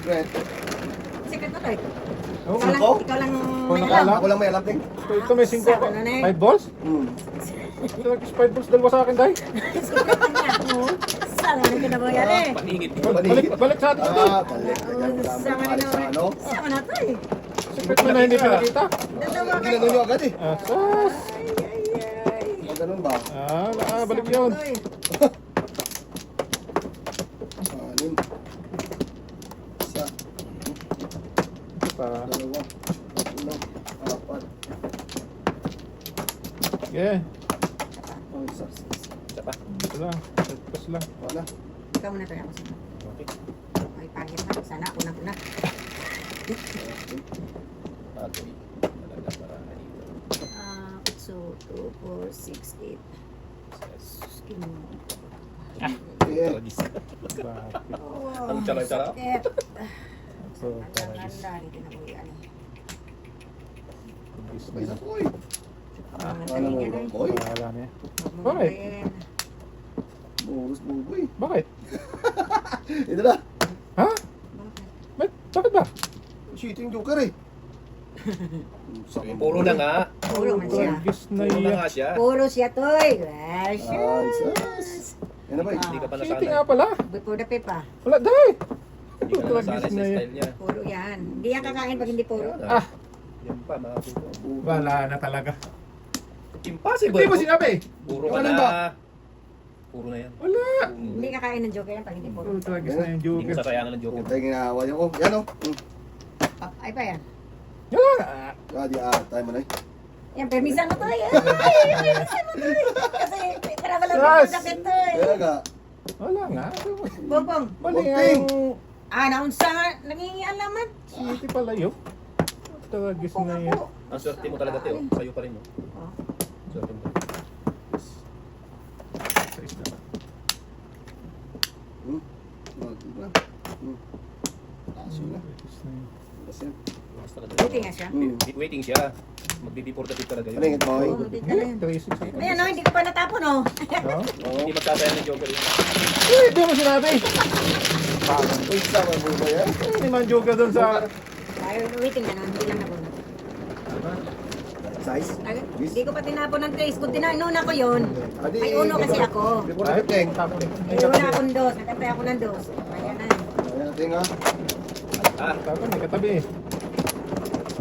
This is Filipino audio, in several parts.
secret. Secret na to eh. Oh, Ikaw lang may Kung alam. Ako lang may alam din. ito may 5 ako. Ano na eh? 5 balls? Hmm. Ito nagkis 5 balls, dalawa sa akin, day. Secret lang niya. Sana naman kinabayan eh. Paningit. Balik sa atin ito. Balik. Sama na naman. Sama na to eh. Secret mo na hindi pinakita. Dalawa kayo. Ginano nyo agad eh. Asas. O, ganun ba? Balik yun. Anim. Isa. Ito pa. Dalawa. Tatlo. Apat. Yeah. Oh, isa. Isa pa. Ito lang. Tapos lang. Wala. Ikaw muna to ako sana. Okay. Ay, pangit na. Sana ako na una. Okay. Talaga para dito. 2, 4, 6, 8. Skin mo. Eh, Tragis. Oh, Ang tsara-tsara. sakit. Ito, paragis. Ganda, dito na po yan. sabay sa koy. Ano Ano mo yan ba? eh. Koy? Wala na yan. Bakit? Buros buboy. Bakit? Ito na. Ha? Bakit ba? Shooting joker eh. Puro na nga. Puro man siya. Tragis na Puro na yan. nga siya. Puro siya to eh. Gracious. Yan na ba eh? Hindi ka pa City nasanay. nga pala. Before the pepa. Wala, day. Hindi ka na nasanay sa Tragis na yan. style niya. Puro yan. Hindi yan kakain pag hindi puro. Yan Ah. Yan pa, mga puto. Wala na talaga. Impossible. Hindi mo sinabi. Puro ka Ano na. ba? Puro na yan. Wala. Hindi kakain ng joker yan pag hindi puro. Puro tragis na yung Hindi joker. mo sasayangan ng joker. Puta yung ginawa niyo ko. Yan o. Ay pa yan. Wala. Di tayo mo na eh. Yan, permisan mo to eh. Ay, permisan mo to eh. Kasi para wala Yes. sa sakit to eh. Kaya nga. Wala nga. Bongbong. Mali nga Bunting. yung Naunsa nga. Nangingialaman. city pala yun. Tragis Ako na nga yan. po. Ang swerte mo talaga, Teo. Sa'yo pa rin, no? Oh. Swerte mo. Sa isla. Taas yun na. Tragis na yan. Taas yan. Mas talaga. Buti nga siya. Waiting siya. Magdi-deportative talaga yun. Ano yung boy? Oo, buti ka lang. Traces ako. Ayan o, hindi ko pa natapon o. No? Oo. Hindi magsasayang ng joker yun. Eh, di mo sinabi. Uy, sama mo ba yan? Hindi man joker doon sa... Ay, waiting na no, hindi lang nabunod. Size? Hindi ko pa tinapon ng trace. Kung tinanuna ko yun, Adi, ay uno kasi ako. Before the thing. tapon. Ay wala akong dos. Nakatay ako ng dos. Ayan na. Ayan natin nga. Ah, Tapon, may katabi.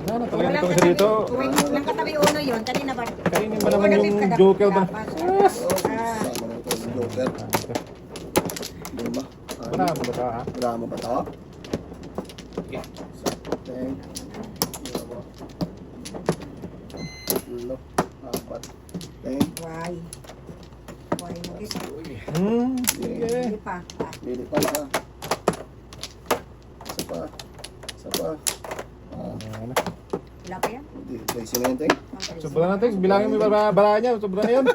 Wala na, talaga Walang itong isa katabi. dito. Kung lang katabi uno yun, kanina ba? Kainin ba naman yung joker doon? Yes! Oh, sama na ito. Yung joker. Ano ba? Wala mo ba ito, ha? Wala mo ba ito? okay. Teng. Dalawa. Tatlo. Apat. Teng. Why? Why mo isa? Sige. Hindi pa. Pili pa na. Isa pa. Isa pa. Ano? Wala pa yan? Hindi. Tracy na yun, Teng. Sobra natin, bilangin mo yung bala niya, sobra na yun.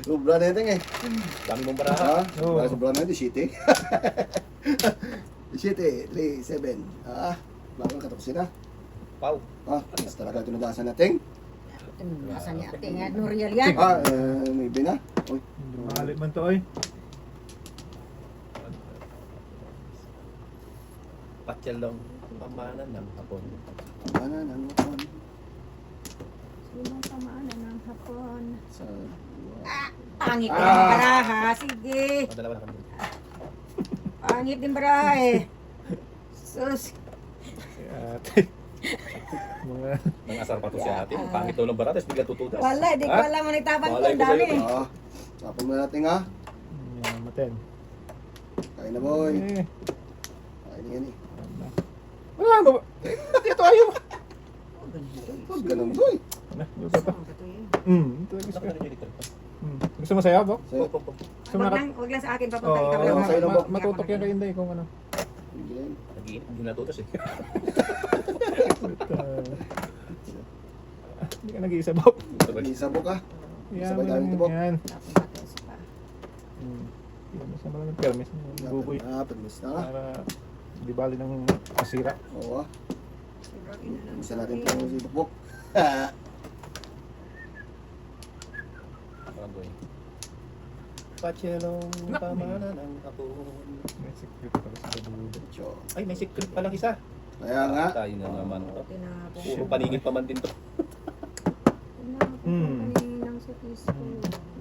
Sobra na yun, Teng eh. Dami mong baraha. Ha? Oo. Sobra na yun. City. City. 3, 7. Bakal katapusin na. Pau. Mas talaga tinugasan na, Teng. Asan niya? Tingnan, Nuriel yan. May na. Uy. Mahalit man to, oy. Patyal lang. Pamanan ng hapon. Ano nang hapon? Sinong pamana ng hapon? Sa... Pangit din baraha. Sige. Madalawa na kami. Pangit din baraha eh. Sus. Ate. Mga... Nangasar pa to si ate. Ang pangit daw ng barates. Bigla tututas. Wala, di ko Ha? alam ang nagtapan ko. Malay Ang ko dami sa'yo. eh. Tapon mo natin ha. Maten. Kain na boy. Eh, Kain na yan eh. wala mo ba? Dito ayaw. Huwag ganun boy. Ano, joker to. Tragis ka. Gusto mo sayaw, Bok? Sa'yo. Gusto mo Wag lang sa akin papunta. Oo, Ikaw Ayaw lang. sa'yo lang, Bok. matutok yan kay Inday kung ano. Bigyan. Nag-iinit. Hindi natutas eh. Hindi ka nag-iisa, Bok. Isabok ka. Yan, Sabay tayo nito, Bok. yan. Tapos natin isa pa. Permis naman ng permis. Buboy. Permis na ka. Para di bali ng masira. Oo. Isa natin ito si Bok. Parang doon. Patyalong pamanan ng hapon. May secret pala sa dulo. Ocho. Ay, may secret palang isa. Kaya nga. Tayo na naman to. Tinapon. Puro paningin pa man din to. Tinapon ko kaninang sa piso.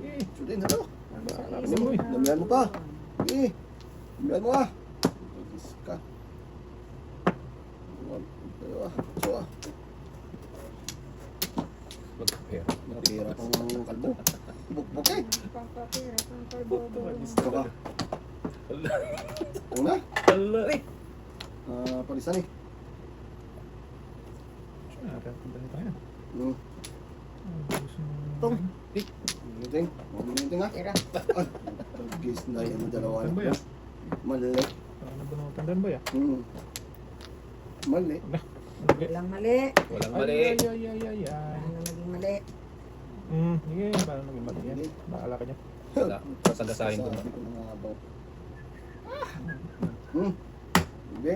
Eh, sudin na to. Sa Ano mo eh? Damihan mo pa. Eh, damihan mo ah. Pagis ka. So, Magkapera. natira pang kalbo. Bukbuk eh. Pangkapira, pangkalbobo. So ka. Una. Ala, eh. Palisan eh. Punta nito yan. Pong. Ginting. Ginting ah. Tira. Ay, pagis na yan ang dalawa. Tanda ba yan? Mali. Ano ba naman tandaan ba yan? Mali. Walang mali. Walang mali. Ay. Ano naging mali? Sige, paano naging mali yan? Bahala ka niya. Wala. Sasagasahin ko na. Sabi ko na nga ba. Sige.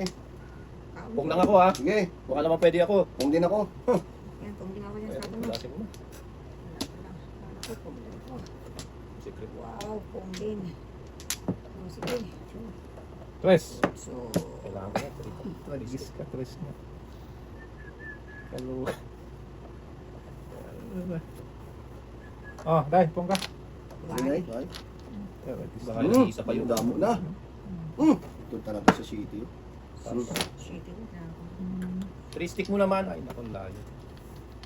Kung lang ako ha. Sige. Baka naman pwede ako. Kung din ako. Yan, kung ginawa niya Ayan, sabi mo. pulasin mo na. Ako, kumbin ko. Secret. Wow, kumbin. Oh, sige. Tres. So, Kailangan ko yan. Nagis ka, tres na. Kalo. Oh, dahil, pong ka. Sige. Ay. Baka nag-iisa pa yun. Damo na. Ito talaga sa city. shit, yun na ako. 3 stick mo naman. Ay, naku, layo.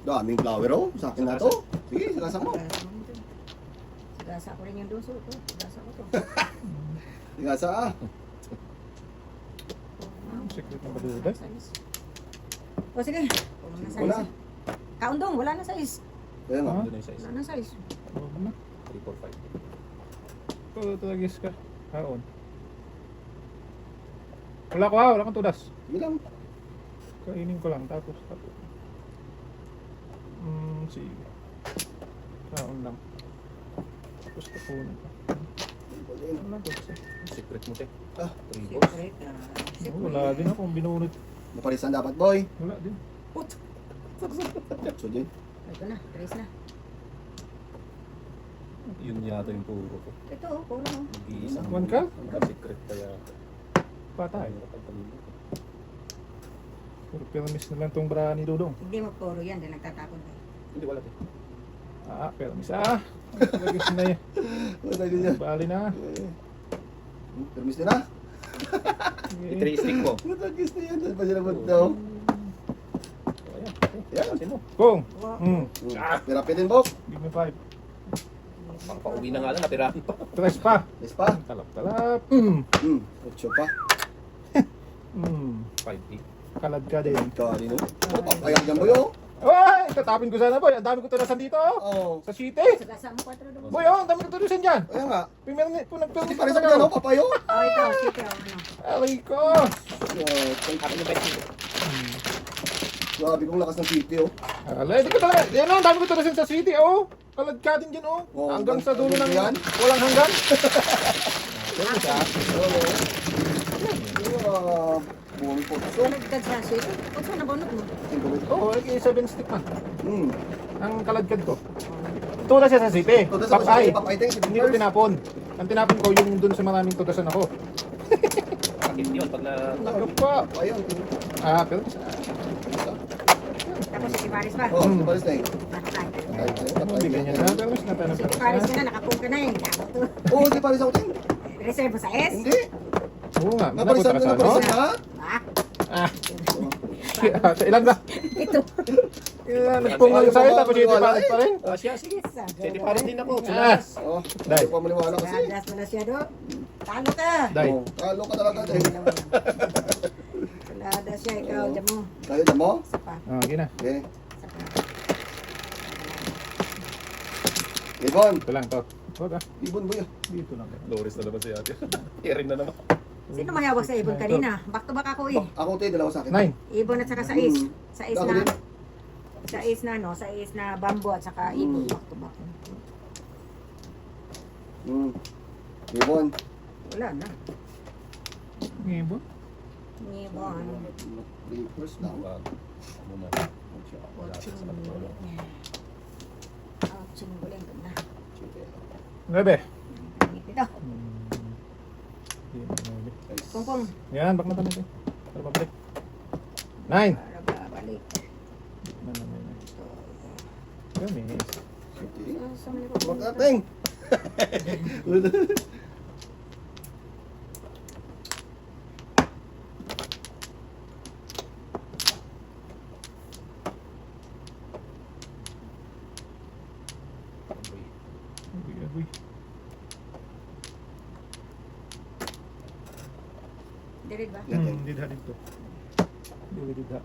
Daming flower oh. Sa akin na to. Sige, sigasa mo. Sigasa mo dun. Sigasa ko rin yung duso ko. Sigasa ko to. Sigasa ah. Secret na baduda. O sige. Wala na Wala. size. Kaundong, wala na size. Kaya nga. Doon na yung size. Wala na size. Oo na. 3, 4, 5. Ito, nagis ka. Kaon. Wala ko wala kang tudas. Sige lang. Kainin ko lang, tapos. Sige. Kaon lang. Tapos kapunin ko. Ano lang tudas eh. Secret mo, te. Ah. 3 balls. Secret. Wala din akong binunod. Mapalisan dapat boy. Wala din. So din. Ito na, trace na. Yun yata yung puro ko. Ito, puro. Mag-iisa. One ka? Secret kaya. Patay. Ayun, nakapagpalito. Puro piramis na lang tong bra ni Dudong. Hindi mo puro yan, dahil nagtatapon ka. Hindi, wala, te. Piramis Nagis na yan. Wala din yan. Bali na. Permis din ah. Sige. 3 stick mo. Matagis na yan. Saan pa siya naman daw? Ayan, Yan. pulasin mo. Kung. Wow. Pirapi din boss. Give me 5. Pauwi na nga lang, natirahan pa. Tres pa. Yes pa. Talap. 8 pa. 5, 8. Kalad ka din. Kari no. Papayag yan boy oh. Ay! Tatapin ko sana boy. Ang dami ko tulasan dito. Oo. Sa city. Sigasa mo 4 doon. Boy, ang dami ko tulasan dyan. Kaya nga. Pinarin Hindi pa rin sa gano'n, papayo. Oh, ito, sige, ano. Aray ko. Akin yung 20. Grabe kong lakas ng city oh. Alay, di ko talaga. Yan ang dami ko tulasan sa city. Oh. Kalad ka din dyan. Oh. Oh, Hanggang sa dulo ng yan? walang hanggan. Yan mo siya. Buong po. So, nagkad sa shit. Kung saan nabunot mo? Oo, 7 stick man. Hmm. Ang kaladkad ko. Tulas siya sa city. Tudas ako sa Papay. papay din. Hindi ko tinapon. Ang tinapon ko yung dun sa maraming tudasan ako. Akin yun, pag na... Ano pa? Ayun. Pero Tapos si Paris pa. Oh, balis na eh. hindi ganyan na. Pero mas natanong Si pa. Paris ka na, nakapong ka na eh. Dapat to. Oo, di palis ako din. Reserve mo sa S? Hindi. Oo nga. Napalisan Napunta ka ka sa ano? ha? Ah, Sa ilan ba? ito. Nagpungal sa'yo tapos yung palit pa rin. Ah, siya, sige. Yes, ah. Sete pares din ako. Ah. Sinalas. Oh, Dai. hindi pa maniwala kasi. Sadas mo na siya do. Talo ka. Dai. Oh, talo ka talaga dahil. Salada siya, ikaw, dyan mo. Kayo na mo? Isa pa. Okay na. Okay. Isa pa. Ibon. Ito lang to. Huwag ah. Ibon boy ah. Dito lang. Loris na naman si ate. Hearing na naman. Sino mayawag sa ibon kanina? Back to back ako eh. Ako tayo, dalawa sa akin. 9. Ibon at saka sa is. Sa is Ako na... din. Sa is na no, sa is na bamboo at saka ibon. Back to back. Ibon. Wala na. Ibon. Ibon. First down. Wag. Muna. Ouching. Ouching guling ko na. 9. Ito. Hindi Sige. Nice. Pongpong. Yan, back na tayo. Para mabalik. 9. Para babalik. Kami. Okay. Saan mo nito? Huwag ating. Agoy. Dirig ba? Yan, yan. Didha dito. Didha.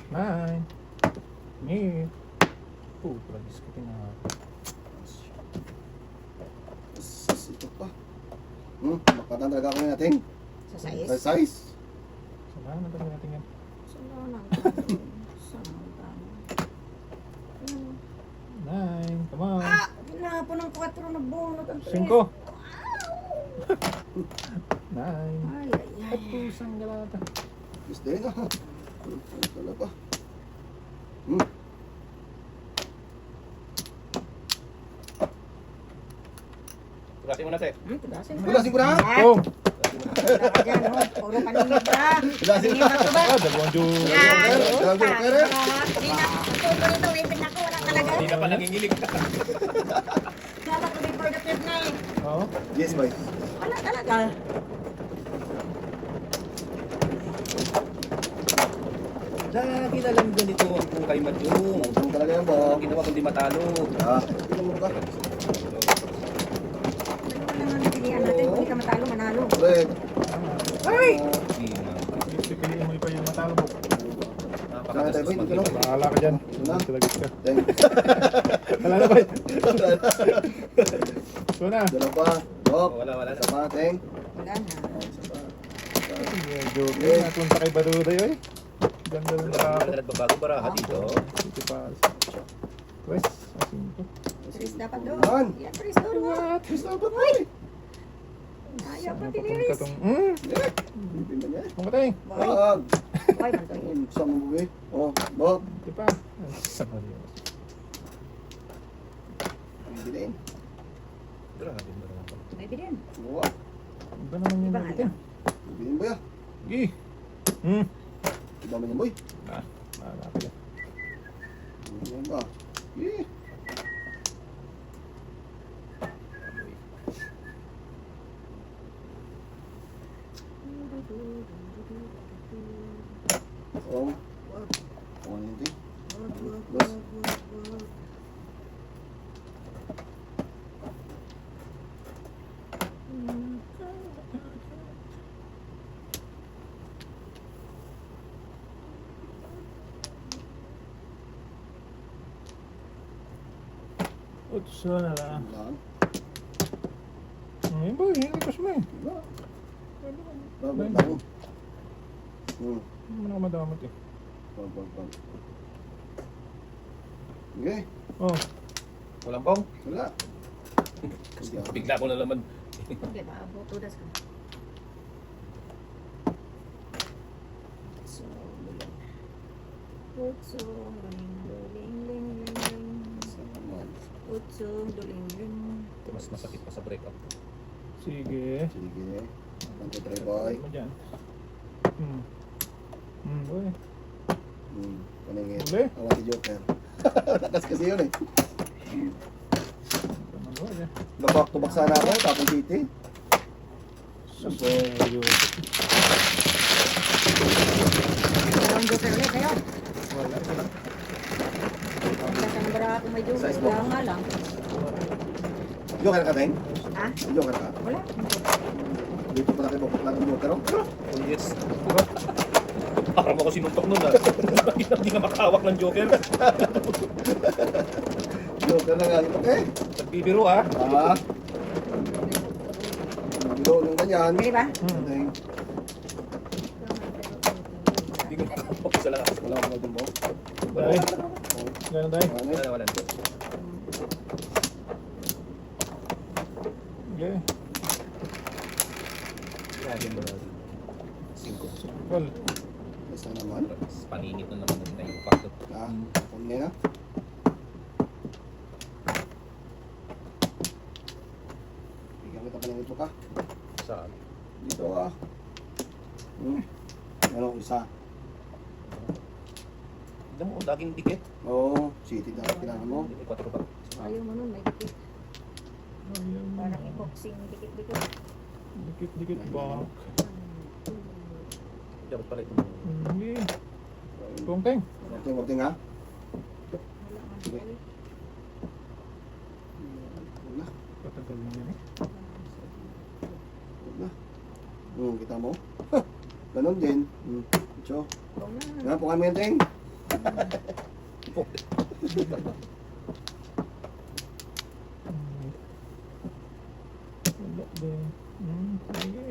9. Ni. Pragis ka na. Ito pa. Makatan talaga ako natin. Sa sais? Sa size. Saan na tayo natin yan? Saan lang? Saan lang? 9. Come on. Ah! Pinahapon ng 4 na bunot ang 5. 9. 3. Ay, ay, ay. At pusang galata. Gusto yun ah. Ano pala pa? Tulasin mo na, te. Tudasin mo. Tudasin ko na. Oh! Wala ka dyan, oh. Puro paninid ka. Tudasin Tingin na to ba? Dalawang Diyos. Yan. Dalawang joker, eh. Hindi na. Tuto nito, ipin ako. Wala talaga. Hindi na pa nangingilig. Kala ko before the third na eh. Oo. Yes, boy. Wala talaga. Lagi na lang ganito ang kay Madyong. Ang talaga yan, bo. Ang ginawa kundi matalo. Ah, tingnan mo ka. Dalawa lang ang pilihan natin. Kung hindi ka matalo, manalo. Correct. Ay! Pipiliin mo pa yung matalo mo. Saan tayo, boy? Dito, no? Bahala ka dyan. Na? Talagit ka. Thank you. Wala na ba? Ito na. Dalawa pa. Dok. Wala na. Isa pa, Teng. Wala na. Isa pa. Joke. Napunta kay Baduda yun. Ganda ng tao. Bago baraha dito. City Pass. West. Asin ko. Tris dapat doon. Yan. Yan, Tris doon. What? Yes, dapat, boy. Ayaw pa Papunta tiniris. tong... Yeah. Bibin na niya. Pumatay. Boy. Wag. Boy, mantoy. Saan mo, boy? Oh, Bob. Di pa. Sama niyo. Bibin. Grabe mo naman. May bilhin. Oo. Iba naman yung Iba nga natin. Bibin, boy ah. Gi. Iba man yan, boy. Malapit yan. Bibin ba? Yeah. Oh. Oh, ano yun, Teng? Boss. Utso na lang. Lang. Ngayon ba? Hilikas mo eh. Diba? Babag lang. Hindi mo na madamot eh. Babag. Okay. Oh. Walang bong. Wala. Bigla ko na naman. Okay, maabot. Tudas ka. So, bilhin. Utso, duling, duling, ling, ling, ling. Salamat. Utso, duling, ling. Mas masakit pa sa breakup. Sige. Sige. 1, 2, 3, boy. Ano dyan? Boy. Paningin. Uli. Ang si Joker. Takas kasi yun eh. Naman boy eh. Back to back sana ako. Tapos City. Susuyo. Dalawang joker ulit kayo. Wala. Ito lang. Wala ka ng bara kung may joker. Size mo. Wala nga lang. Joker ka, Teng? Ha? Joker ka. Wala. Dito pa na kayo bakit lang ang Joker. Oh, yes. Parang ako sinuntok nun ah. Hindi na makahawak ng Joker. Joker na nga ito eh. Nagbibiro ah. Ah. Bilo ng ganyan. Pwede ba? Teng. Hindi ko makahawak sa lakas. Wala ko na mo. Wala. Ay. Ganun tayo. Ano? Wala. Okay. Grabe mo na. 5. Well. Isa naman. Paningit na naman na yung factor. Ah. Kung na. Bigyan kita paningit mo ka. Sa Ano, isa. Tignan mo, laging dikit. Oo, city dapat kailangan mo. May 4 pa. Ayaw mo nun, may dikit. Ayun. Parang i-boxing, dikit-dikit. Dikit-dikit ba? Dapat pala ito. Hindi. Tungteng. Worting ha? Wala nga Sige. tayo. Huwag na. Patagal mo yan eh. Huwag na. Kita mo? Ganon din. So, Huwag na. yan, pukan mo yan, Teng. Wala din. Sige.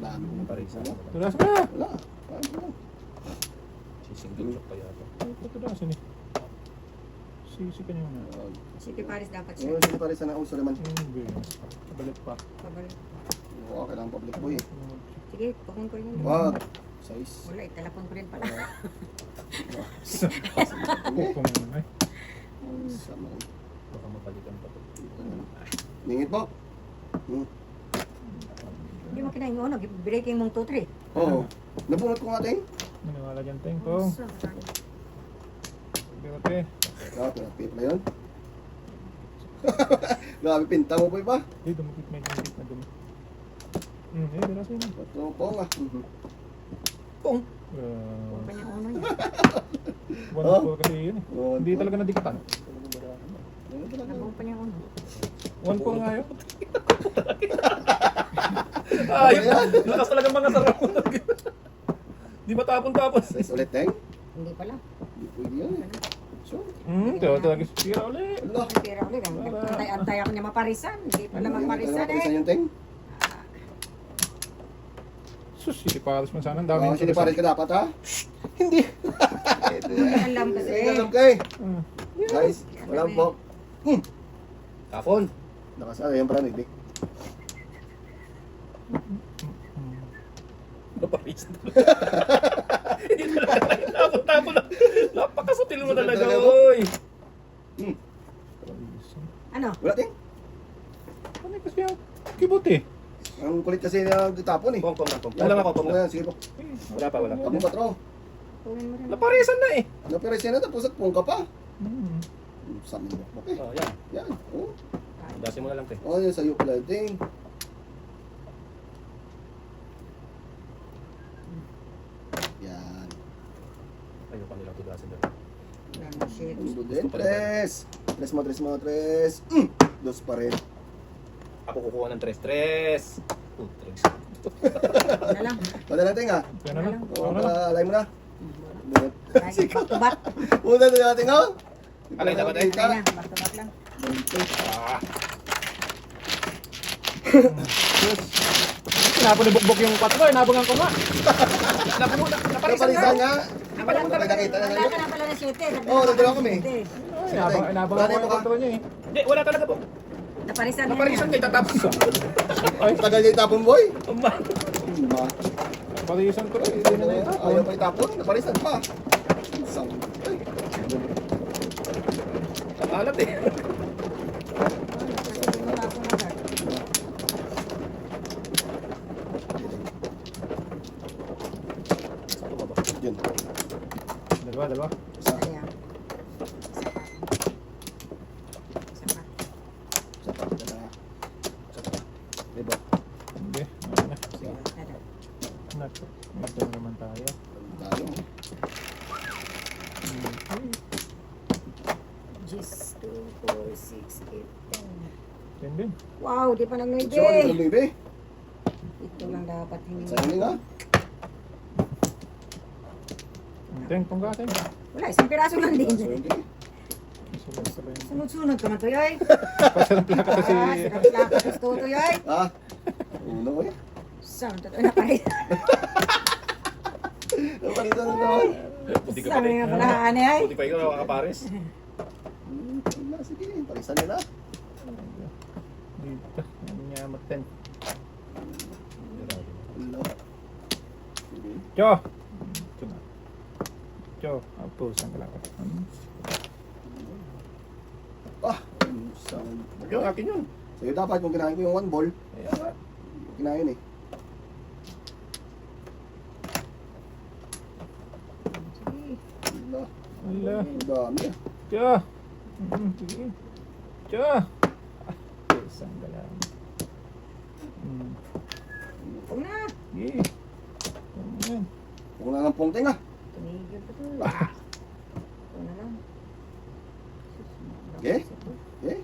Dami mo. Parisa. Tulas na! Wala. Paano mo? Single shot pa yata. Ay, patulasin eh. Sisi ka niyo na. City Paris dapat siya. Oo, sige pare, sana uso naman. Hindi. Kabalit pa. Pabalik. Oo, kailangan public boy eh. Sige, tukon ko yun. Wag. Size. Wala, italapon ko rin pala. Kung ay. Sama. Baka mapalitan pa ito. Ningit mo? Hindi mo kinain mo, breaking mong 2-3. Oo. Nabunot ko nga, Teng. Maniwala dyan, Teng. Kung. Bigote. Pinapip na yun. Grabe, pinta mo pa ba? Hindi, dumukit medyo dumukit na dumi. Dalasin na. Ito po nga. Pong pa niya uno niya. Wonderful kasi yun eh. Oo, Hindi talaga nadikatan. Nabong pa niya uno. One po nga yun. Ay, lakas talaga mga sarap. Di matapon-tapon. Size ulit, Teng. Hindi pala. Hindi pwede yun eh. So, Talaga sira ulit. Allah. Ang pera ulit. Antay ako niya maparisan. Hindi pala maparisan Parisan eh. yung Teng. Sus, siliparas man sana. Ang dami Oo, yung siniparin ka dapat ha? Hindi. Alam kasi. Sige, alam kay. Ah, Guys, walang po. Tapon. Nakasala yung pala nagdik. Naparisan talaga. Hindi talaga. Tapon-tapon na. Napakasutil mo talaga, Talaga, oy. Ano? Wala, Teng. Ano kasi yung kibot eh? Ang kulit kasi na ditapon eh. Pong. Wala nga, pong. Yan, sige po. Wala pa. Tapon patro. Tuwin mo rin. Naparisan na eh. Napirisan na tapos at pong ka pa. Hmm. Sabi mo. Okay. Oh, yan. Yan. Oh. Dasin mo na lang, te. Oh, yan sa'yo pala, Teng. Yan. Ayaw pa nilang tugasin na. Ano, shit. Undo din. Tres. Tres mo. Dos pa rin. Ako kukuha ng 3-3. Tres. Ano lang. Wala na, Teng ha. Kaya na lang. Oo, Ano na lang. alay mo na. Bunot. Back to back. Una na natin, ha? Alay na ba, Teng? Ay na, back to back lang. Ah. Sinapon ni Bukbok yung 4 nabangan ko nga. Naparisan Napalisan nga. nga. Nakita na Wala ngayon. ka na pala na 7. Oo, nagdala kami. Nabangan ko yung 4 niya eh. Hindi, wala talaga po. Naparisan niya. Naparisan kayo, tatapos. Ay, Tagal niya itapon, boy. Umma. parisan ko rin. Hindi na na ito. Ayaw pa itapon. Napalisan pa. Isang. Ay. Ang alat eh. Yun. Dalawa. Isa. Ayan. Isa pa. Dalawa. Isa pa. Diba? Hindi. Ano na. Ada. Nato. Ito naman tayo. Tayo. Gis, 2, 4, 6, 8, 10. Yan din. Wow, di pa So, nag-nude. ano baby? Ito lang dapat hindi. Sayang nga. Teng, tungga, Teng. Wala, isang piraso lang din. So, hindi. Sunod-sunod ka man to, yoy. Pasarap lang ka si... Lakas to, yoy. Ha? Uno ko eh. Saan to na paris? Napalitan na naman. Buti ka pa Sabi rin. nga pala, ano ay? Buti pa ikaw, nakakapares. Wala, sige. Palisan nila. Dito. Ano niya mag-10. Wala. Sige. Cho! Ito na. Cho. Pusan ka lang. Ah! Isang. Yung akin yun. Sa'yo dapat kung kinain ko yung one ball, Ayan nga. kinain eh. Wala. Ang dami ah. Tiya. Sige. Tiya. Isang galang. Huwag na. Sige. Ayan. Huwag na ng pungting ah. Tumigil pa to. Huwag na lang. Okay? Okay?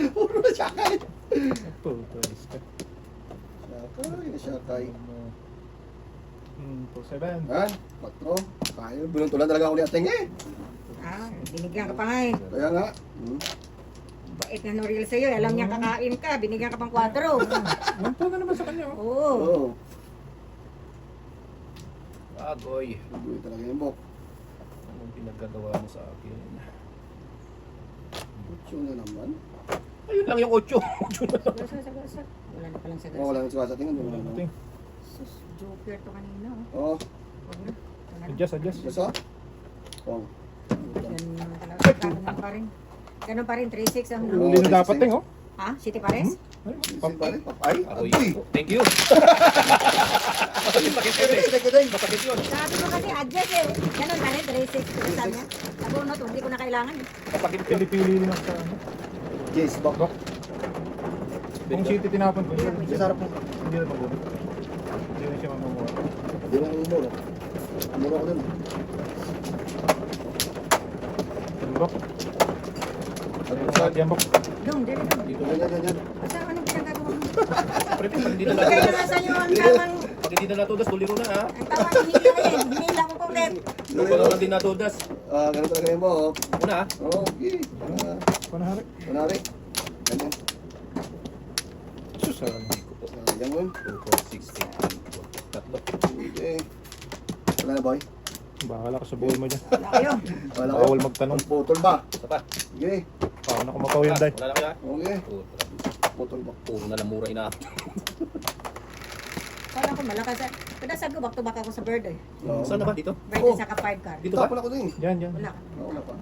Puro na syakay. Ito, tuwalis ka. Syakay. 2-7. Yan, 4. Kaya, binuntulan talaga ako ni Ateng eh. Ah, binigyan ka pa nga eh. Kaya nga. Bait na Noriel sa'yo. Alam niya kakain ka. Binigyan ka pang 4. One po na naman sa kanya. Oh. Oo. Oo. Agoy. Hindi talaga yung bok. Anong pinagkagawa mo sa akin? Kutso na naman. Ayun lang yung 8. 8 na lang. Sagasa. Wala na palang sagasa. Oh, wala nang suka sa tingin. Wala nang. Ting. Sus, joker to kanina. Oh, Oh. Huwag na. Wala na. Adjust. basta? Oh. Ganun talaga. Ganun pa rin. Ganun pa rin. 3-6 ang Oo. Hindi na dapat ting, oh. Ha? City Pares? Papay? Papay? Agoy. Agoy. Thank you. Masakit yun eh. Thank you. Masakit yun. Sabi ko kasi adjust eh. Ganun pa rin. 3-6. Sabi niya. Nabunot. Hindi ko na kailangan eh. Masakit yun. Pili-pili lang sa ano. Yes, bok. Bok. Kung city tinapon ko. Sa sarap mo. Hindi na pag-ulit. Hindi na siya mamumuha. Hindi na umuro. Umuro ko dun. Bok. Sa Yan, Bok. Dong, dali dong. Dito. Yan. Basta anong pinagagawa mo? Pre, pag hindi na Kaya natudas. nga sa'yo ang tamang, Pag hindi na natudas, tuliro na ha. ang tamang hinila eh. Hinila ko kulit. Pag hindi natudas. Ganun talaga yung bok. Una ha. Okay. Panahari. Kunwari. Ganyan. Sus, Yan mo. 2, 4, 6, 8, 9, 10. Tatlo. Okay. Wala na boy? bahala ka sa buhay mo dyan. Wala kayo. Wala ko. Bawal magtanong. Putol ba? Isa pa. Okay. Paano ko makaw yan, Day? Wala na kaya? Okay. Putol ba? Puro na lang mura ina. Kala ko malakas. Padasag ko back to back ako sa bird eh. Oo. Saan na ba dito? Bird Oh. saka 5 card. Dito ba? Tapon ako din. Yan. Wala ka. Wala pa.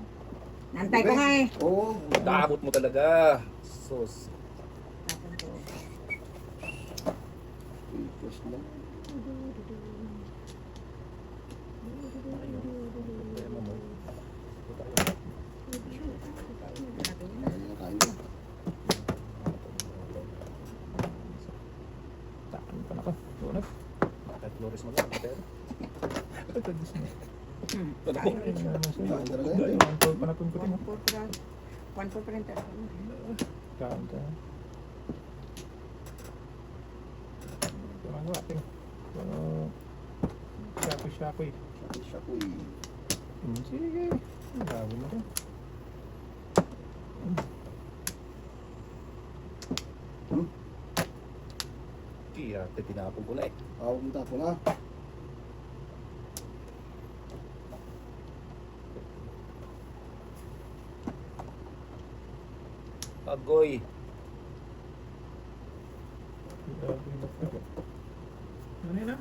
Nantay ko nga eh. Oo. Damot mo talaga. Sus. Tapon ko. First lang. Ayun, kain ko. Saan pa na ka? Tunag. Kahit Flores mo lang. Pero. Hmm. Kain talaga yun. Ang tawag pa na tuntutin mo. 1-4 pa rin tayo. Kaan ka. Parang wating. Shakoy. Siya ko eh. Sige. Ang gawin mo rin. Kaya, tinapon ko na eh. Tawag mo tapon ha. Agoy. Ano yun ah?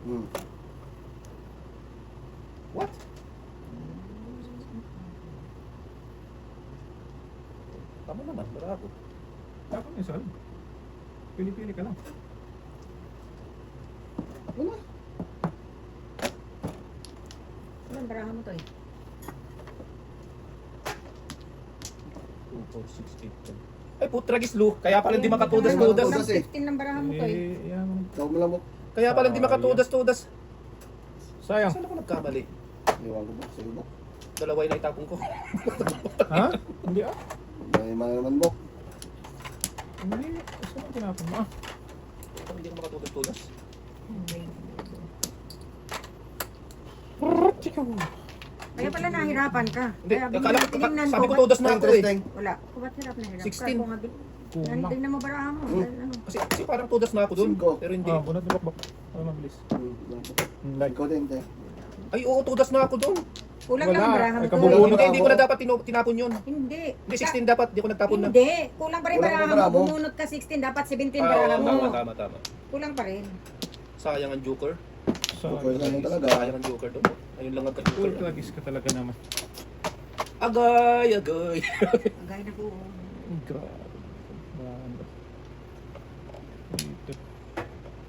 Hmm. What? Tama naman, bravo. Tapos yung sal. Pili-pili ka lang. Wala. Anong barahan mo to eh? 2, 4, 6, 8, 10. Ay, putragis Lu. Kaya pala hindi makatudas-tudas. Tudas eh. 15 ng barahan mo to eh. Yan. Tawag mo lang mo. Kaya pala hindi makatudas-tudas. Sayang. Saan ako nagkamali? Iwan ko ba? Sa'yo ba? Dalawa yung naitapon ko. Ha? Hindi ah. May mga naman bok. Hindi. Saan ang tinapon mo ah? Kung hindi ko makatudas-tudas. Kaya pala nahirapan ka. Hindi, Kaya akala ko, binignan sabi ko ba't- tudas na ako eh. Interesting. Wala. Kung ba't hirap na hirap 16. ka? Kung nga Kulang. tingnan mo barahan mo. Hmm. Ano? Kasi parang tudas na ako dun. 5. Pero hindi. Ah, bunot ni Bok. Para mabilis. Like. Ikaw din, te. Ay, oo, tudas na ako dun. Kulang Wala. lang ang barahan mo Ay, to kabubunot. eh. Hindi ko na dapat tinapon yun. Hindi. Hindi, 16 dapat. Hindi ko nagtapon na. Hindi. Kulang pa rin Kulang barahan pa barahan mo. mo. Bumunot ka 16. Dapat 17 Ah, barahan oo, mo. tama. Kulang pa rin. Sayang ang joker. Focus na lang talaga. Sayang ang joker dun. Ayun lang ang Full ka-joker. tragis ka talaga naman. Agay. Ang gaya na po. Grabe. Banda. Dito.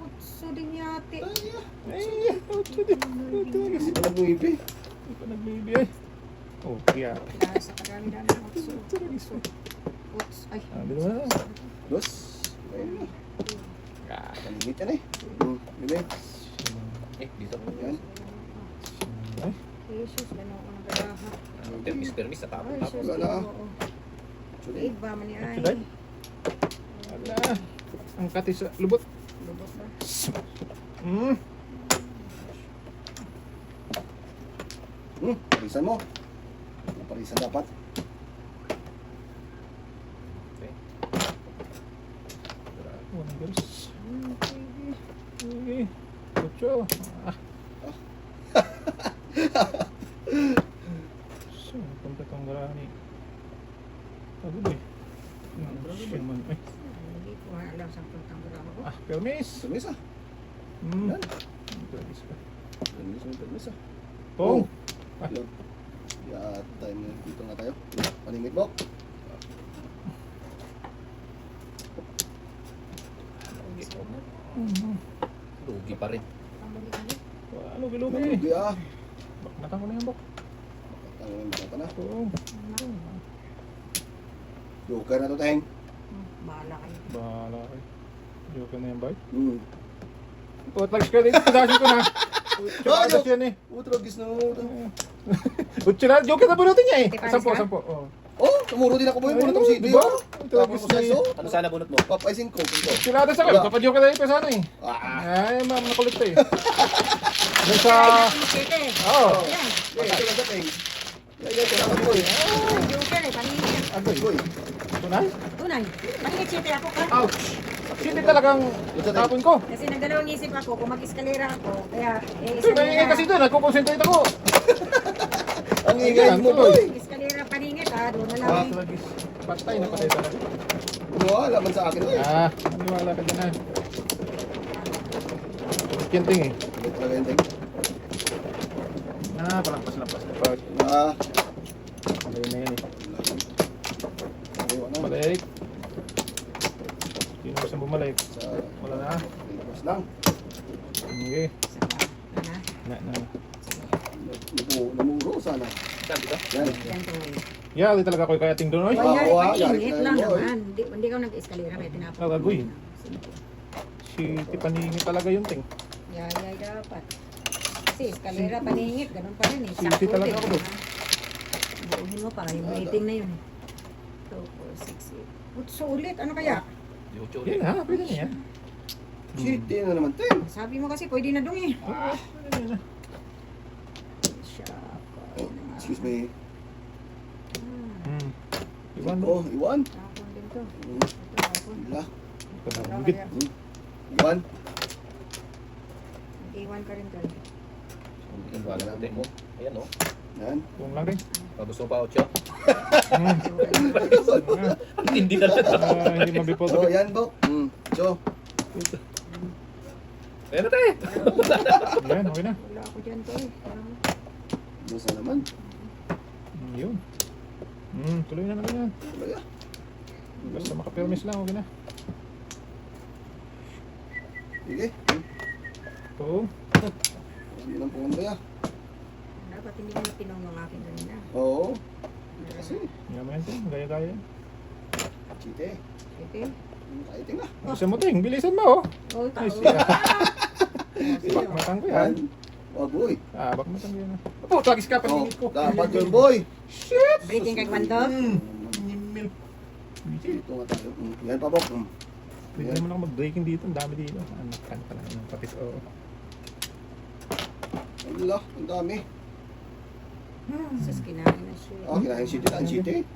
Utso din yate. Ay, utso din. Utso din. Hindi pa nag-uipi. Hindi pa nagbibi ay. Oh, kaya. Lasa kadami-dami ng utso. Uts. Ay. Ah, di ba? Dos. Ayun na. Ah, Palimit yan eh. Bibi. Dito. Yan. ay. Jesus, gano'n ako nagagaha. Permis, natapon. Ay, Jesus, Wala na. oo. Actually, Iba man yan. Actually, wala. Ang kati sa lubot. Lubot ba? Hmm. parisan mo. Parisan dapat. One girls. Sige. Okay. Ocho. Ah. So, punta tong garani. Sabi boy. Shaman. Ay. Hindi ko alam sa puntang galaw ko. Ah, permis. Permisa. Hmm. Yan. Permis ka. Permisa. Oh. Hello. Time dito nga tayo. Palimit mo. Lugi pa rin. Ano gilugi? Hindi ah. Baknatan ko na yan, bok. Ang mata na. Oo. Joker na to, Teng. Bahala kayo. Bahala kayo. Joke na yan, boy. Hmm. Tags ka dito. Pidasin ko na. Adas yan eh. Utragis na mo. Utsi na. Joke na bunutin niya eh. Tipanis Sampo, ka? sampo. Oh. Oh, tumuro din ako boy. Bunot ako si Diba? Tapos sa iso. Ano sana bunot mo? Papaisin ko. Sila sa kayo. Papajoke na ito sana eh. Ah. Ay, ma'am, nakulit to eh. Doon sa... Sete. Oo. Yan. Ito lang sa Teng. Yan, ako boy. Joker eh, paningit. Agoy. Boy. Tunay? Tunay. Paningit sete ako ka. Ouch! Hindi talagang tapon ko. Kasi nagdalawang isip ako kung mag-eskalera ako. Kaya, Ito, maingay kasi doon. Nagkukonsentrate ako. Ang ingay mo boy. Eskalera paningit ha. Doon na lang. Ah, lagis. Patay na patay talaga. Wala man sa akin boy. Ah, maniwala ka dyan ah. Kinting eh. Ito talaga yung Teng. Ah, palampas-lampas. Pag Ah. alay na yan eh. Ayun na. Balik. Sino gusto bumalik? Sa Wala na. Pilipas lang. Okay. Ano? Na. Namuro sana. Saan dito? Yan. Yan to eh. Yeah, di talaga ko kaya ting doon. Oy. Wow. Kunyari, yari paningit ka lang na, boy. naman. Hindi ka nag-eskalera. May tinapos. Ah, agoy. Si Tipaningit talaga yung ting. Yayay dapat. Kasi eskalera, paningit. Ganun pa rin eh. Sisi Sakto talaga din, ako doon. ha? Buuhin mo pa. Yung rating na yun. 2, 4, 6, 8. Utso ulit. Ano kaya? Yocho Yan ulit. ha, pwede na yan. City na naman Teng. Sabi mo kasi pwede na dong eh. Ah, pwede na yan. Siya. Oh, excuse me. Hmm. Iwan mo. Oh, Iwan. Tapon din to. Hmm. Ito, tapon. Wala. Kadamugit. Iwan. Iwan ka rin to. Ang wala natin mo. Ayan o. Yan. Kung lang rin. Gusto mo pa 8? Hmm. Hindi na lang. Ah, hindi mabipot. Oh, yan Bok. So, Ayan na tayo. Yan, okay na. Wala ako dyan to eh. Parang doon sa naman. Yun. Tuloy na naman yan. Wala ya. Basta makapermis lang, okay na. Sige. Oo. Yun ang pumunta ya. dapat hindi mo tinong ng akin kanina. Oo. Kasi, Yaman yan, ting. Gaya-gaya yan. chite. Sige. Kaiting na. Bilisan mo, ting. Bilisan mo, oh. Oh, Ay, tao. siya. Bakmatan ko yan. Yan. Oh, boy. Ah, bakmatan ko yan. Opo, tagis ka, Oh, paningit ko. dapat yun, boy. Shit! Breaking kay Kwanto. Nimil. Dito nga tayo. Yan pa, Bok. Pwede naman ako mag-breaking dito. Ang dami dito. Anak ka pala ng patis. Oo. Wala, ang dami. Sus, kinain na siya. Oh, kinahin chite na. Ang chite.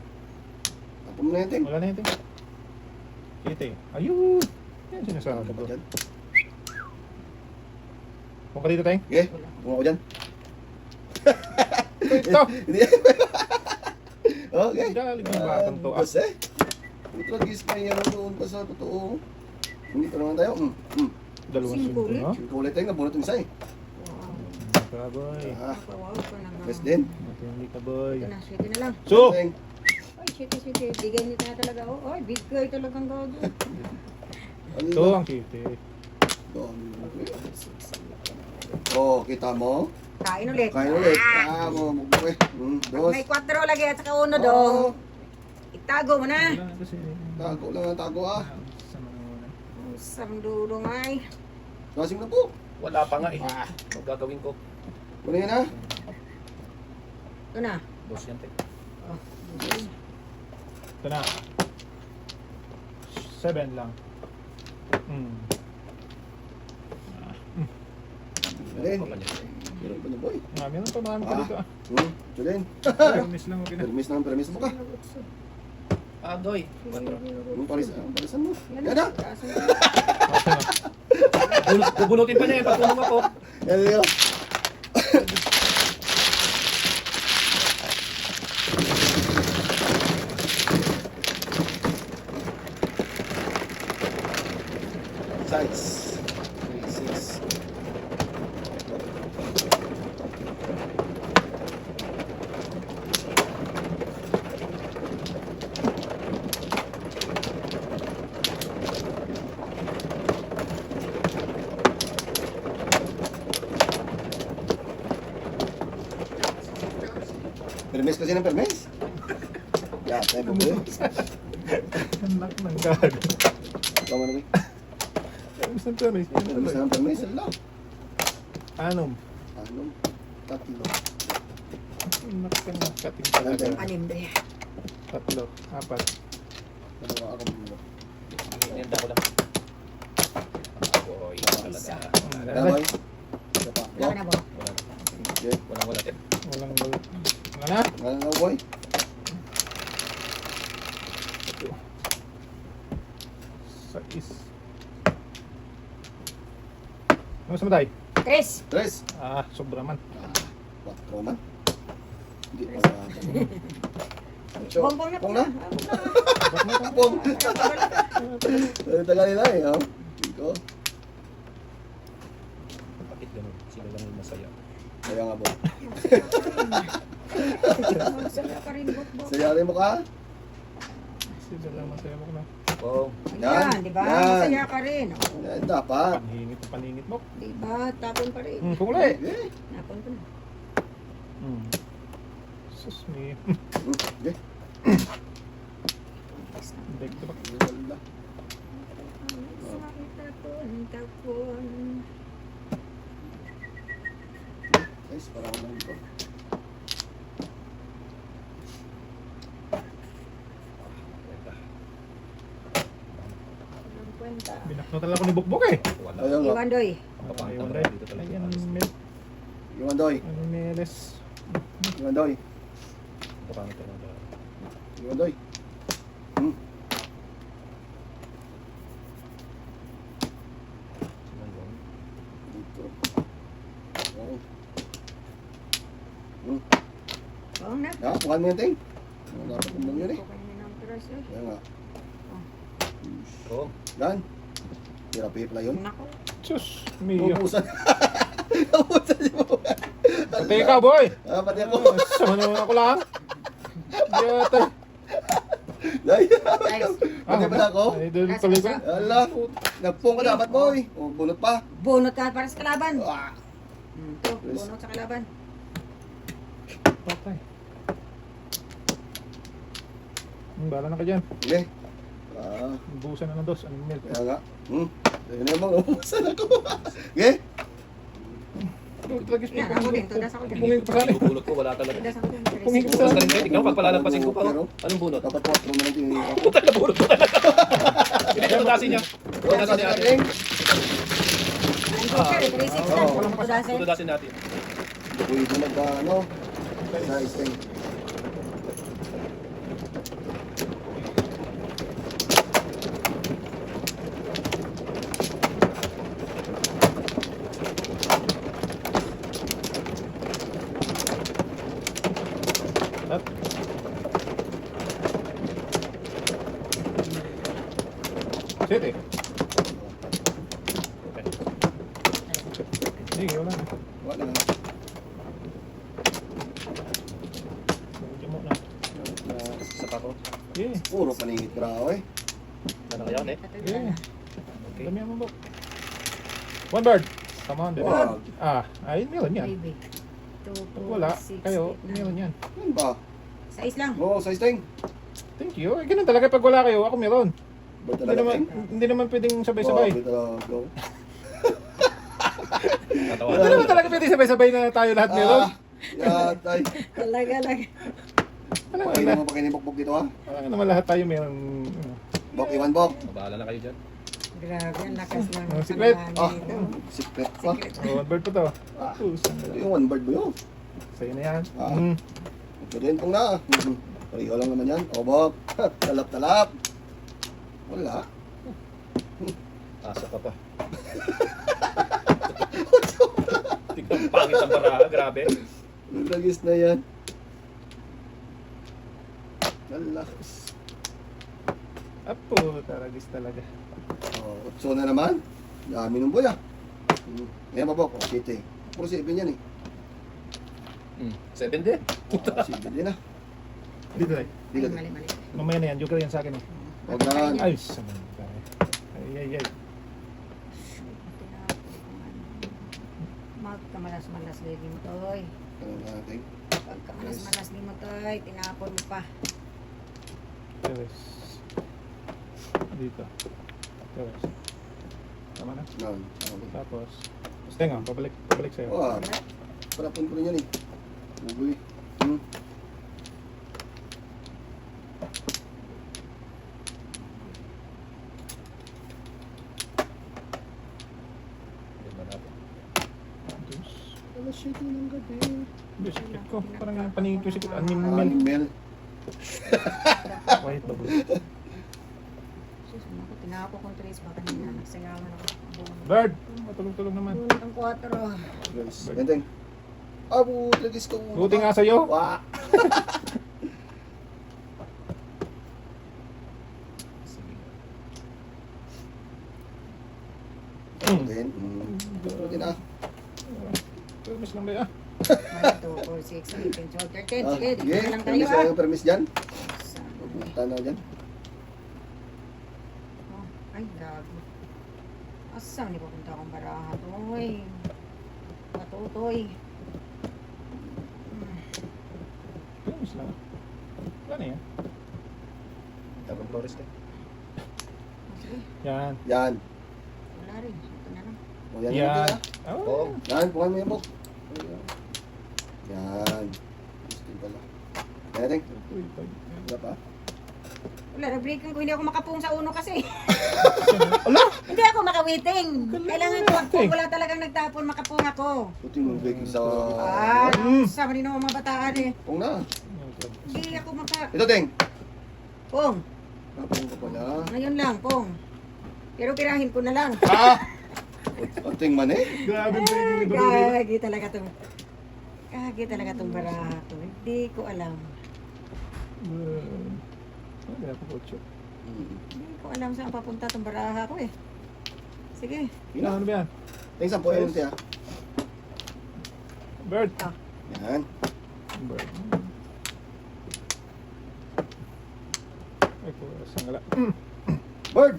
Tapos mo na yan, Ting. Wala na yun, ting. Kite. Ayun! Yan sinasabi Ano ko. ba dyan? Kung ka dito, ting. Sige, kung ako dyan. Ito! Hindi. Okay. Galing yung batang to. Ah, Basta eh. Ito gis na yan doon pa sa totoo. Hindi pa naman tayo. dalawang Singko singko, ulit? no? Yung kulay tayo, nabunot yung isa eh. Wow. Kaboy. Ah, Wow, pa na. best din. Matindi ka, boy. Ito na, shitty na lang. So! Teng. Ay, shitty. Bigay niyo na talaga. Oh, ay, big guy talagang gago. So, ang kite. Oh, kita mo? Kain ulit. Kain ulit. Mo, mugbe. Pag Dos. may 4 lagi at saka 1 do. Itago mo na. Wala na kasi. Tago lang ang tago ah. Sa mga una. Isang dudong ay. Gasing na po. Wala pa nga eh. Ang gagawin ko. Ano yan ah? Ito na. Dos yan, te. Oh. Ito na. 7 lang. Alin? Pa niya. Meron pa na boy. Meron pa marami pa dito ah. Tulin. Permis lang okay na. Permis mo ka. Ah, Doy. 4. Parisan mo. Yan ah. Okay na. Bubunutin pa niya yan. Patulong ako. Yan yun. Size. 3, 6. Permis kasi ng permis. Ya, tayo mo boy. Anak ng gago. Tama na boy. Permis ng permis. Permis ng permis. Ala. Anom. Ano? Tatlo. Anak ka ng kating talaga. Anim do. 3, 4. Dalawa ako mo. Nenda ko lang. Boy, talaga. Kaya boy. Isa pa. Wala ka na bo. Wala. Okay. Wala, te. Walang balik. Wala na. Ano na boy? Sa is. Ano sa matay? 3. Tres. Sobra man. 4 man. Hindi pa sa Ocho. Bongbong na po Pong na. na? Pong. Tagalin na eh. Oh. Dito. Bakit ganun? Sila lang yung masaya. Kaya nga boy. Magsaya ka rin, bot. Sayarin mo ka? Sila lang masaya mo ko na. Oh, Yan, di ba? Masaya ka rin. Yan, dapat. Paningit mo. Di ba? Tapon pa rin. Pumuli. Okay. Napon ko na. Sus, may Okay. bag to ba? Wala. Tapon. Guys, para ako lang dito. Walang kwenta. Binakno talaga ako ni Bukbok eh. wala. Ayun nga. Iwan doy. Kapangit Ayun, talaga Day. dito talaga. Ayan, Honest. Iwan doy. ano meles. Iwan doy. Kapangit talaga. Iwan doy. Sino yun? Dito. Okay. Oo na. Ya, bukan mo yung ting. Dapat kumbang yun eh. Kukunin mo ng cross, eh. Kaya nga. Oh, Yan. Hirap-hirap na yun. Nako. Sus, Mio. Ubusan. Ubusan mo. Pati ikaw, boy. Pati ako. Sama naman ako lang. Yata. Dahil. Guys, Pati ba na ako? Ay, doon tuloy ko. Ala. Nagpong ka dapat boy. O, bunot pa. bunot ka para sa kalaban. Ah. Ito, bunot sa kalaban. Patay. Bala na ka dyan. Sige. Ah. Busan na ng dos. Anong milk? Kaya nga. Ayun naman. Ubusan ako. Okay. Yan, ako din. Tudas ako din. Pungin ko pa sana. Bulot ko, wala talaga. Tudas ako din. Pungin ko Bukas sa ka rin, Ted. Ikaw, pagpalalampasin ko pa. oh. Anong bunot? Dapat 4 na lang tinira ko. Puta na bulot ko talaga. Hindi ko tudasin niya. Tudasin niya natin. Ang teacher, 3-6 na. Oo. Tudasin. Tudasin natin. Pwede ano. Sa stay. At City. Sige, wala na. Wala na. Medyo mo na. Sa pa ko. Yeah. Puro paningit bravo eh. Ano kaya, ne? Yeah. Okay. Dami mo, Bok. One bird. Come on, baby. Wag. Ayun, meron yan. Baby. 2, Pag 4, wala, 6, kayo, 8, 9. meron yan. Yan ba? Size lang. Oo, size ting. Thank you. Eh, ganun talaga pag wala kayo, ako meron. Ba't Hindi talaga naman, ting? hindi naman pwedeng sabay-sabay. Grabe talaga. Natawa. Hindi naman talaga pwedeng sabay-sabay na tayo lahat meron. Yatay. Talaga lang. Alam Pakainin na, mo pa kinipokpok dito ha. alam naman lahat tayo meron. Bok, iwan bok. Bahala na kayo dyan. Grabe, ang lakas lang. Oh, secret. Ah, Ito. secret pa. Secret. Oh, one bird pa to. Ah. Pusang Ito gala. yung one bird ba yun? Sa'yo na yan. Ah. Ito din pong na. Pareho lang naman yan. O bok. Talap-talap. Wala. Asa ka pa. Tignan mo, pangit ang baraha. Grabe. Lagis na yan. Wala. Apo, taragis talaga. O, 8 na naman. Dami ng boy ah. Ayan pa bok. O, 7. Puro 7 yan eh. 7 din. O, 7 din ah. Dito tayo. Ay, Dito. mali, mali. Mamaya na yan, joker yan sa akin eh. Huwag na. Ay, saman tayo. Ay. Magkamalas-malas din toy. Ano natin? Pagkamalas-malas din mo toy, tinapon mo pa. Yes. Dito. Yes. Tama na. Yan. Okay. Tapos, tenga, pabalik sa'yo. Wah. Parapon ko rin yan eh. Ugoy. Tignan natin. Tapos, Alas 7 ng gabi. bisikit ko. Parang yung paningin ko sikit. Anim mil. Animal. White bubble. Sus, ako, tinapon kong trace baka nila nagsayawan ako. Bird! Matulog-tulog naman. Bunot ang 4. Guys. Benteng. Abo, lagis ko. Buti nga sa'yo. Wah. Sige. Then, Pwede na. Permis lang ba yan? 1, 2, 4, 6, 7, 8, 12, 13. Sige, Sige, dito lang tayo permis ah. lang, permis dyan. Pupunta na dyan. Oh, ay, gago. Asang ni papunta akong baraha toy. Matutoy. Permis lang. Wala na yan. Tapos Flores ka. Sige, Yan. Yan. wala rin. Ito na lang. O, yan. Yan. Yan. Oh. Yan, pukan mo yung bok. Yan. Gusto yung pala. Kaya, Teng. Wala pa. Wala, na-breakan ko. Hindi ako makapung sa uno kasi. Ala! Hindi ako makawiting. Kailangan ko Waiting. wala talagang nagtapon, makapung ako. Puti mo breaking sa... Sama rin ako mga bataan eh. Pong na. Hindi ako maka... Ito, Teng. Pong, Napong ko pala. ngayon lang, Pong. Pero pirahin ko na lang. Ah! Ating man eh. Grabe ang breaking ni Bro. Gagi talaga tong... Gagi talaga tong baraha to. Hindi ko alam. Hindi ako kotso. Hindi ko alam saan papunta tong baraha ko eh. Sige. Ano ba yan? Teng, 10 yun, Teng. Bird. Yan. Bird. Ay po, sangala. Bird!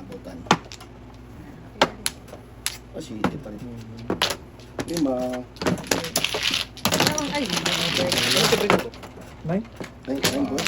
Abutan. City pa rin. 5. Ay, Ano ito break ito? Nine? Ay, bro.